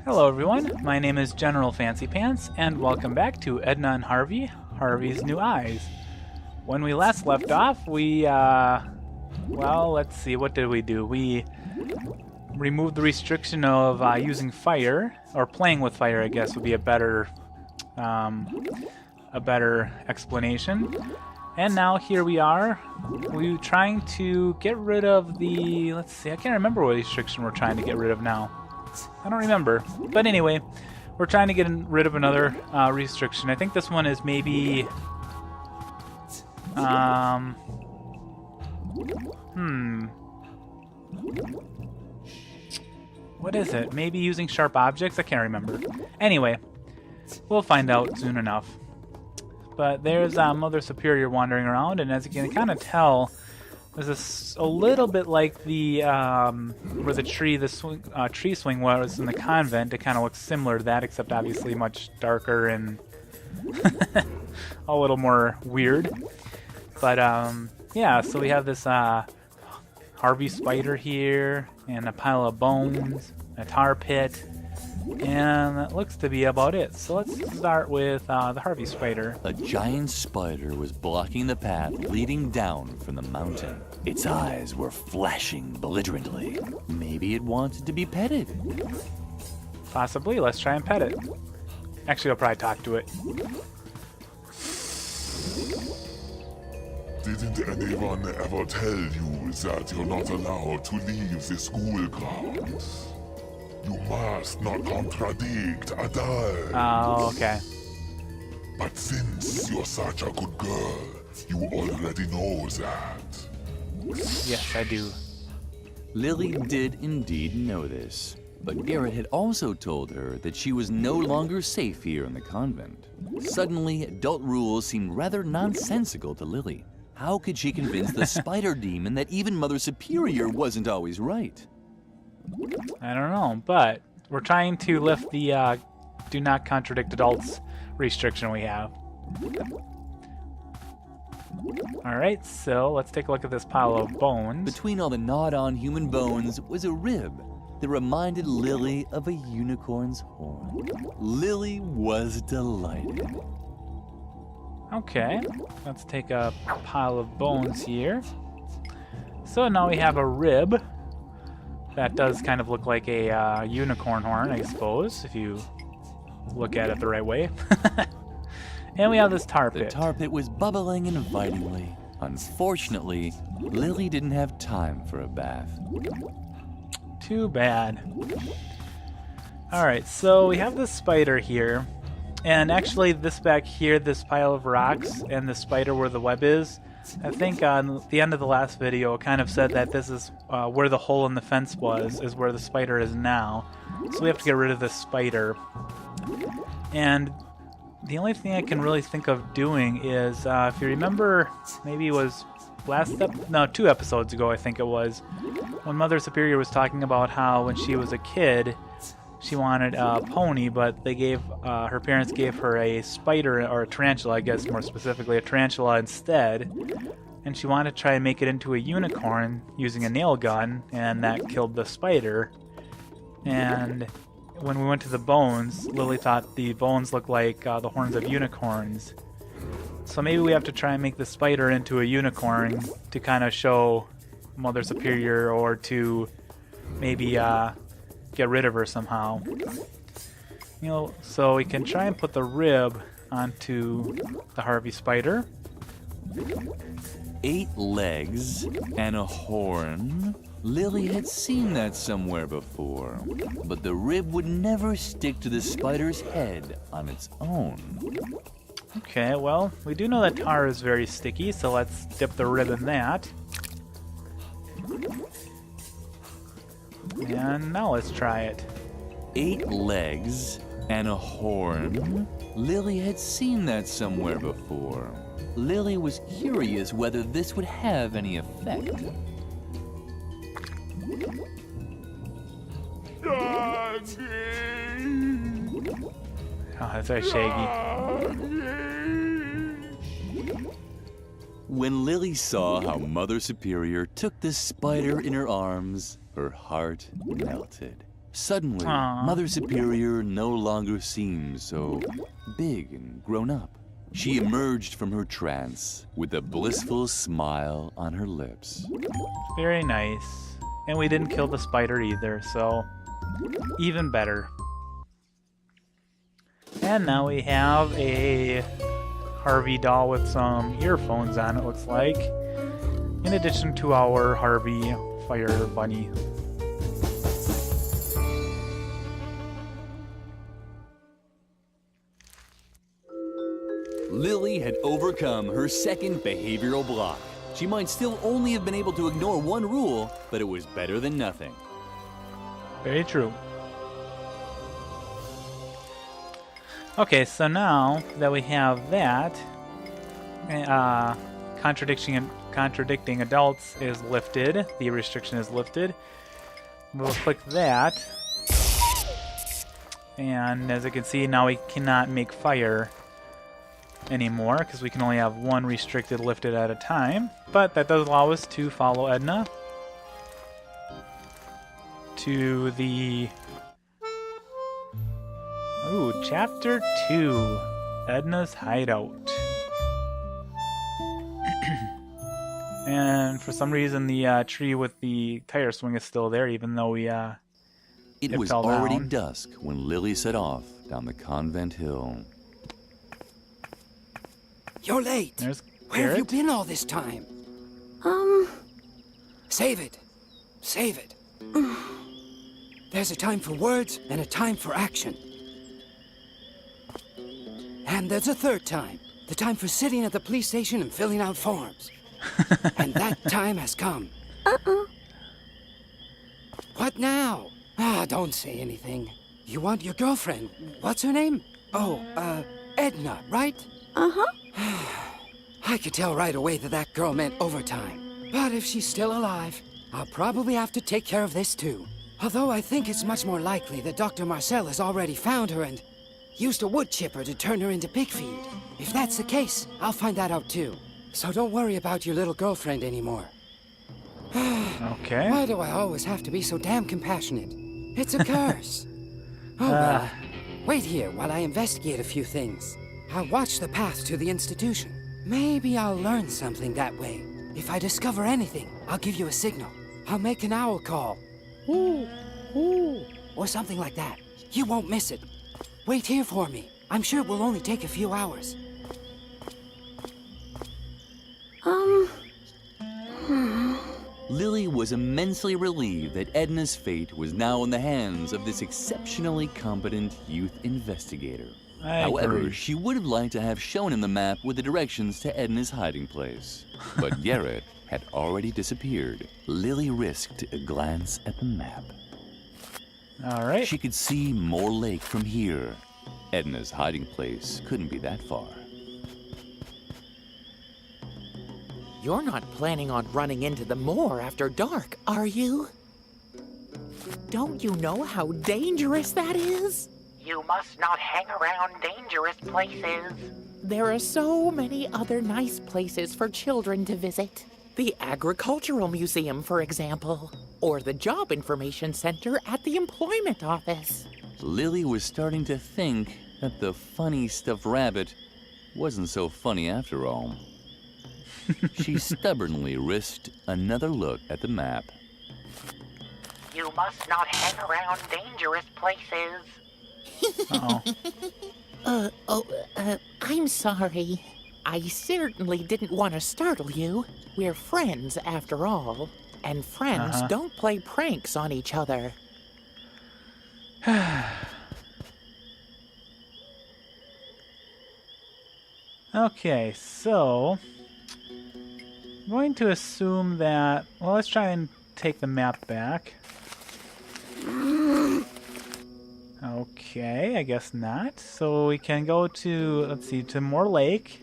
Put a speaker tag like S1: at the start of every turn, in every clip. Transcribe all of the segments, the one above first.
S1: Hello everyone, my name is General Fancy Pants, and welcome back to Edna and Harvey, Harvey's New Eyes. When we last left off, well, let's see, what did we do? We removed the restriction of using fire, or playing with fire, I guess would be a better explanation. And now here we are, we're trying to get rid of the, let's see, I can't remember what restriction we're trying to get rid of now. I don't remember. But anyway, we're trying to get rid of another restriction. I think this one is maybe... What is it? Maybe using sharp objects? I can't remember. Anyway, we'll find out soon enough. But there's Mother Superior wandering around, and as you can kind of tell, there's a little bit like the where the tree swing was in the convent. It kind of looks similar to that, except obviously much darker and a little more weird. But yeah, so we have this Harvey spider here, and a pile of bones, a tar pit, and that looks to be about it. So let's start with the Harvey spider.
S2: A giant spider was blocking the path leading down from the mountain. Its eyes were flashing belligerently. Maybe it wanted to be petted.
S1: Possibly. Let's try and pet it. Actually, I'll probably talk to it.
S3: Didn't anyone ever tell you that you're not allowed to leave the school grounds? You must not contradict adults.
S1: Oh, okay.
S3: But since you're such a good girl, you already know that.
S1: Yes, I do.
S2: Lily did indeed know this, but Garrett had also told her that she was no longer safe here in the convent. Suddenly, adult rules seemed rather nonsensical to Lily. How could she convince the spider demon that even Mother Superior wasn't always right?
S1: I don't know, but we're trying to lift the do not contradict adults restriction we have. Alright, so let's take a look at this pile of bones.
S2: Between all the gnawed-on human bones was a rib that reminded Lily of a unicorn's horn. Lily was delighted.
S1: Okay, let's take a pile of bones here. So now we have a rib. That does kind of look like a unicorn horn, I suppose, if you look at it the right way. And we have this tar pit.
S2: The tar pit was bubbling invitingly. Unfortunately, Lily didn't have time for a bath.
S1: Too bad. Alright, so we have this spider here. And actually, this back here, this pile of rocks, and the spider where the web is, I think on the end of the last video, it kind of said that this is where the hole in the fence was, is where the spider is now. So we have to get rid of this spider. And the only thing I can really think of doing is, if you remember, maybe it was two episodes ago, I think it was, when Mother Superior was talking about how when she was a kid, she wanted a pony, but they gave her parents gave her a spider, or a tarantula, I guess more specifically, a tarantula instead. And she wanted to try and make it into a unicorn using a nail gun, and that killed the spider. And when we went to the bones, Lily thought the bones looked like the horns of unicorns. So maybe we have to try and make the spider into a unicorn to kind of show Mother Superior, or to maybe get rid of her somehow. You know, so we can try and put the rib onto the Harvey spider.
S2: 8 legs and a horn. Lily had seen that somewhere before, but the rib would never stick to the spider's head on its own.
S1: Okay, well, we do know that tar is very sticky, so let's dip the rib in that. And now let's try it.
S2: 8 legs and a horn. Lily had seen that somewhere before. Lily was curious whether this would have any effect.
S1: Oh, that's very shaggy.
S2: When Lily saw how Mother Superior took the spider in her arms, her heart melted. Suddenly,
S1: Aw.
S2: Mother Superior no longer seemed so big and grown up. She emerged from her trance with a blissful smile on her lips.
S1: Very nice. And we didn't kill the spider either, so even better. And now we have a Harvey doll with some earphones on, it looks like, in addition to our Harvey fire bunny.
S2: Lily had overcome her second behavioral block. She might still only have been able to ignore one rule, but it was better than nothing.
S1: Very true. Okay, so now that we have that, contradicting adults is lifted. The restriction is lifted. We'll click that. And as you can see, now we cannot make fire anymore because we can only have one restricted lifted at a time. But that does allow us to follow Edna to the... Ooh, Chapter 2, Edna's Hideout. And for some reason the tree with the tire swing is still there, even though we
S2: It was
S1: fell
S2: already
S1: down.
S2: dusk when Lily set off down the convent hill.
S4: You're late.
S1: There's
S4: Where have you
S1: Garrett.
S4: been all this time? Save it. Save it. There's a time for words and a time for action. And there's a third time. The time for sitting at the police station and filling out forms. And that time has come. What now? Ah, don't say anything. You want your girlfriend. What's her name? Oh, Edna, right? I could tell right away that that girl meant overtime. But if she's still alive, I'll probably have to take care of this too. Although I think it's much more likely that Dr. Marcel has already found her and used a wood chipper to turn her into pig feed. If that's the case, I'll find that out too. So don't worry about your little girlfriend anymore.
S1: Okay.
S4: Why do I always have to be so damn compassionate? It's a curse. Oh well. Wait here while I investigate a few things. I'll watch the path to the institution. Maybe I'll learn something that way. If I discover anything, I'll give you a signal. I'll make an owl call. Ooh, ooh, or something like that. You won't miss it. Wait here for me. I'm sure it will only take a few hours.
S2: Lily was immensely relieved that Edna's fate was now in the hands of this exceptionally competent youth investigator.
S1: I
S2: However,
S1: agree.
S2: she would have liked to have shown him the map with the directions to Edna's hiding place. But Garrett had already disappeared. Lily risked a glance at the map.
S1: All right.
S2: She could see Moor Lake from here. Edna's hiding place couldn't be that far.
S5: You're not planning on running into the moor after dark, are you? Don't you know how dangerous that is?
S6: You must not hang around dangerous places.
S5: There are so many other nice places for children to visit. The Agricultural Museum, for example, or the Job Information Center at the Employment Office.
S2: Lily was starting to think that the funny stuffed rabbit wasn't so funny after all. She stubbornly risked another look at the map.
S6: You must not hang around dangerous places.
S1: Uh-oh.
S5: I'm sorry. I certainly didn't want to startle you. We're friends, after all. And friends don't play pranks on each other.
S1: Okay, so I'm going to assume that, well, let's try and take the map back. Okay, I guess not. So we can go to, let's see, to Moor Lake,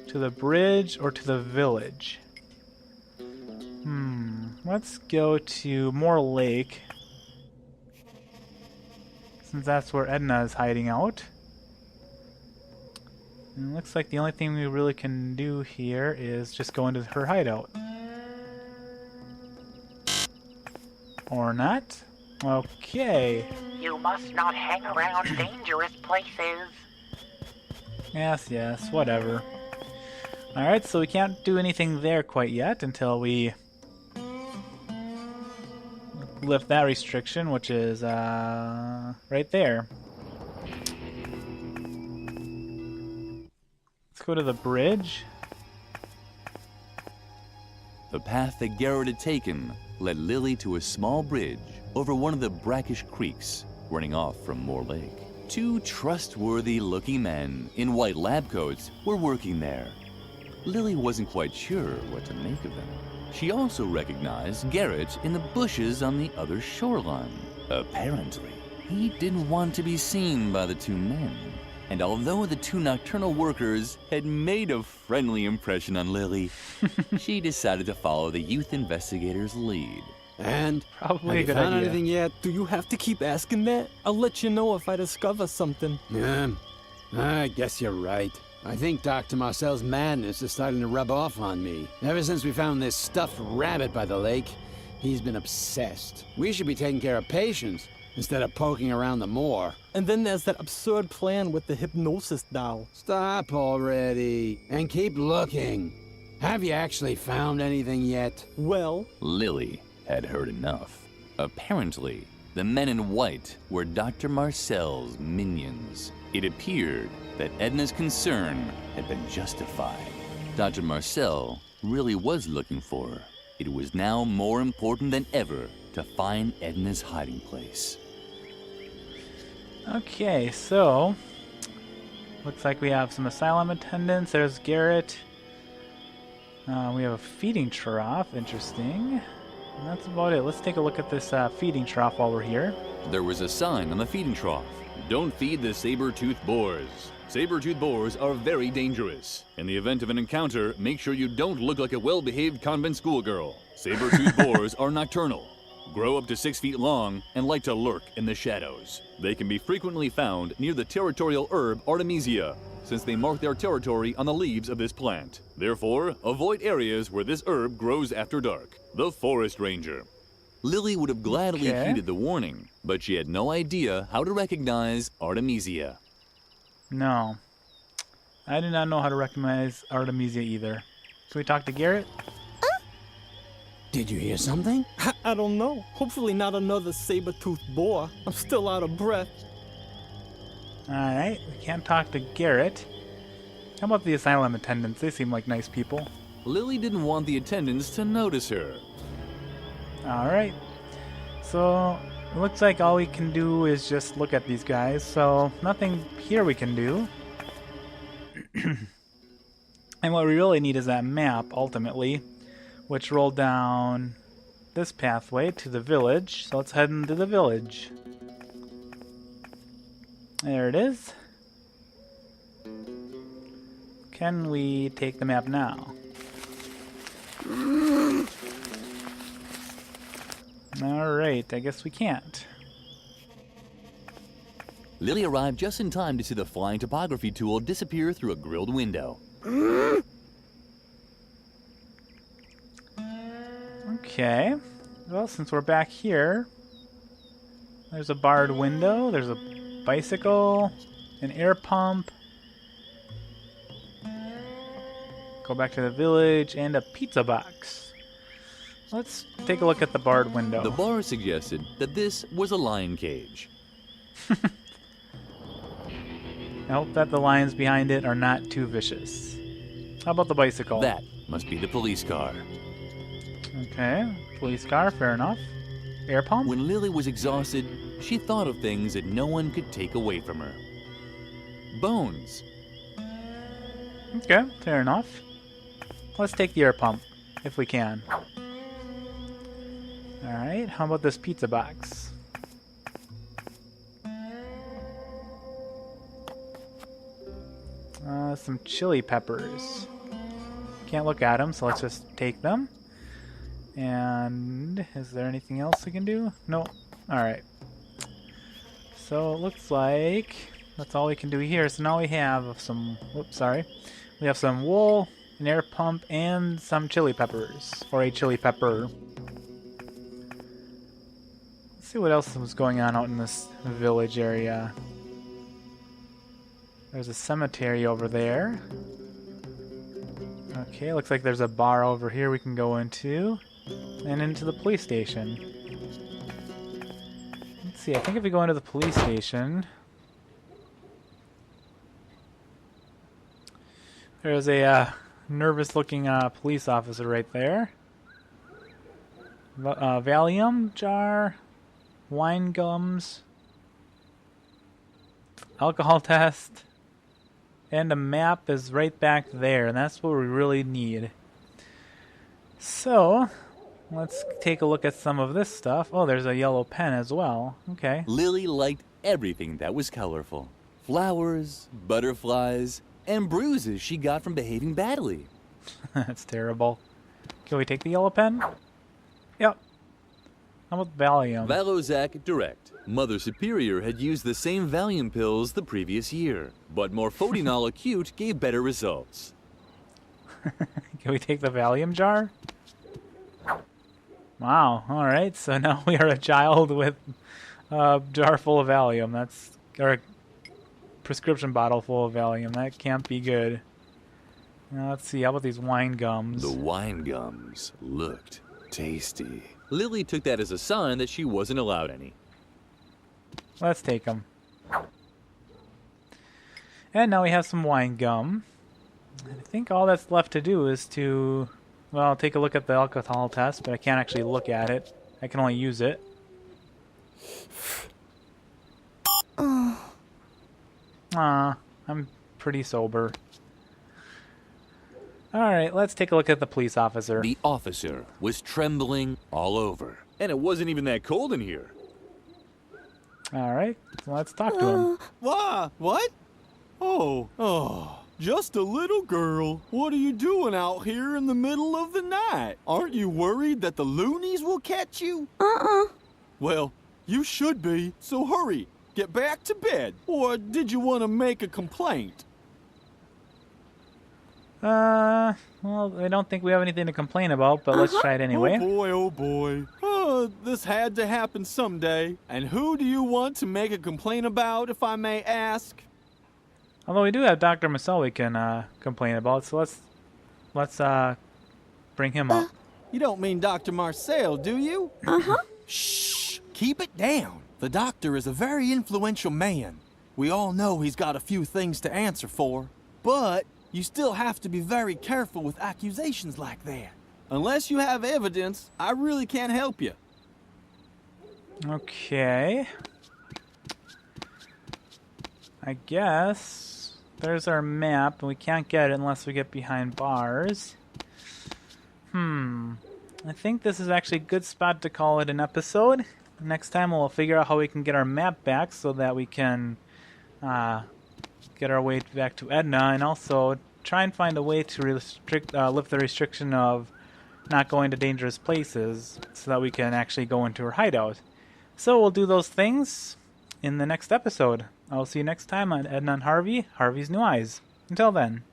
S1: to the bridge, or to the village. Let's go to Moor Lake, since that's where Edna is hiding out. And it looks like the only thing we really can do here is just go into her hideout. Or not. Okay.
S6: You must not hang around dangerous places.
S1: Yes, whatever. Alright, so we can't do anything there quite yet until we lift that restriction, which is right there. Let's go to the bridge.
S2: The path that Garrett had taken led Lily to a small bridge over one of the brackish creeks running off from Moor Lake. Two trustworthy-looking men in white lab coats were working there. Lily wasn't quite sure what to make of them. She also recognized Garrett in the bushes on the other shoreline. Apparently, he didn't want to be seen by the two men. And although the two nocturnal workers had made a friendly impression on Lily, she decided to follow the youth investigator's lead.
S7: And
S1: Probably
S7: have
S1: a
S7: you
S1: good
S7: found
S1: idea.
S7: anything yet?
S8: Do you have to keep asking that? I'll let you know if I discover something.
S7: I guess you're right. I think Dr. Marcel's madness is starting to rub off on me. Ever since we found this stuffed rabbit by the lake, he's been obsessed. We should be taking care of patients instead of poking around the moor.
S8: And then there's that absurd plan with the hypnosis doll.
S7: Stop already and keep looking. Have you actually found anything yet?
S8: Well,
S2: Lily had heard enough. Apparently, the men in white were Dr. Marcel's minions. It appeared that Edna's concern had been justified. Dr. Marcel really was looking for her. It was now more important than ever to find Edna's hiding place.
S1: Okay, so looks like we have some asylum attendants. There's Garrett. We have a feeding trough. Interesting. And that's about it. Let's take a look at this feeding trough while we're here.
S2: There was a sign on the feeding trough.
S9: Don't feed the saber-toothed boars. Saber-toothed boars are very dangerous. In the event of an encounter, make sure you don't look like a well-behaved convent schoolgirl. Saber-toothed boars are nocturnal, grow up to 6 feet long, and like to lurk in the shadows. They can be frequently found near the territorial herb Artemisia, since they mark their territory on the leaves of this plant. Therefore, avoid areas where this herb grows after dark. The Forest Ranger.
S2: Lily would have gladly
S1: Okay.
S2: heeded the warning, but she had no idea how to recognize Artemisia.
S1: No. I do not know how to recognize Artemisia either. Can we talk to Garrett?
S7: Did you hear something?
S8: I don't know. Hopefully not another saber-toothed boar. I'm still out of breath.
S1: Alright, we can't talk to Garrett. How about the asylum attendants? They seem like nice people.
S2: Lily didn't want the attendants to notice her.
S1: Alright. So, it looks like all we can do is just look at these guys. So, nothing here we can do. And what we really need is that map, ultimately, which rolled down this pathway to the village. So let's head into the village. There it is. Can we take the map now? Alright, I guess we can't.
S2: Lily arrived just in time to see the flying topography tool disappear through a grilled window.
S1: Okay. Well, since we're back here, there's a barred window, there's a bicycle, an air pump. Go back to the village, and a pizza box. Let's take a look at the barred window.
S2: The bar suggested that this was a lion cage.
S1: I hope that the lions behind it are not too vicious. How about the bicycle?
S2: That must be the police car.
S1: Okay, police car, fair enough. Air pump?
S2: When Lily was exhausted, she thought of things that no one could take away from her. Bones.
S1: Okay, fair enough. Let's take the air pump, if we can. Alright, how about this pizza box? Some chili peppers. Can't look at them, so let's just take them. And is there anything else we can do? No. Alright. So it looks like that's all we can do here. So now we have some, whoops, sorry. We have some wool, an air pump, and some chili peppers. Or a chili pepper. Let's see what else was going on out in this village area. There's a cemetery over there. Okay, looks like there's a bar over here we can go into. And into the police station. Let's see, I think if we go into the police station... There's a nervous-looking police officer right there. Valium jar, wine gums, alcohol test, and a map is right back there, and that's what we really need. So, let's take a look at some of this stuff. Oh, there's a yellow pen as well. Okay.
S2: Lily liked everything that was colorful. Flowers, butterflies, and bruises she got from behaving badly.
S1: That's terrible. Can we take the yellow pen? Yep. How about Valium?
S2: Valozac Direct. Mother Superior had used the same Valium pills the previous year, but Morphodinol Acute gave better results.
S1: Can we take the Valium jar? Wow, alright, so now we are a child with a jar full of Valium. Or a prescription bottle full of Valium. That can't be good. Now, let's see, how about these wine gums?
S2: The wine gums looked tasty. Lily took that as a sign that she wasn't allowed any.
S1: Let's take them. And now we have some wine gum. And I think all that's left to do is to, well, take a look at the alcohol test, but I can't actually look at it. I can only use it. I'm pretty sober. Alright, let's take a look at the police officer.
S2: The officer was trembling all over.
S9: And it wasn't even that cold in here.
S1: Alright, so let's talk to him.
S8: What? Oh, just a little girl. What are you doing out here in the middle of the night? Aren't you worried that the loonies will catch you? Well, you should be, so hurry. Get back to bed. Or did you want to make a complaint?
S1: Well, I don't think we have anything to complain about, but let's try it anyway.
S8: Oh boy. This had to happen someday. And who do you want to make a complaint about, if I may ask?
S1: Although we do have Dr. Marcel we can complain about, so let's bring him up.
S8: You don't mean Dr. Marcel, do you? Shh! Keep it down. The doctor is a very influential man. We all know he's got a few things to answer for. But you still have to be very careful with accusations like that. Unless you have evidence, I really can't help you.
S1: Okay. I guess there's our map, and we can't get it unless we get behind bars. I think this is actually a good spot to call it an episode. Next time we'll figure out how we can get our map back so that we can get our way back to Edna, and also try and find a way to lift the restriction of not going to dangerous places so that we can actually go into her hideout. So we'll do those things in the next episode. I'll see you next time on Edna and Harvey, Harvey's New Eyes. Until then.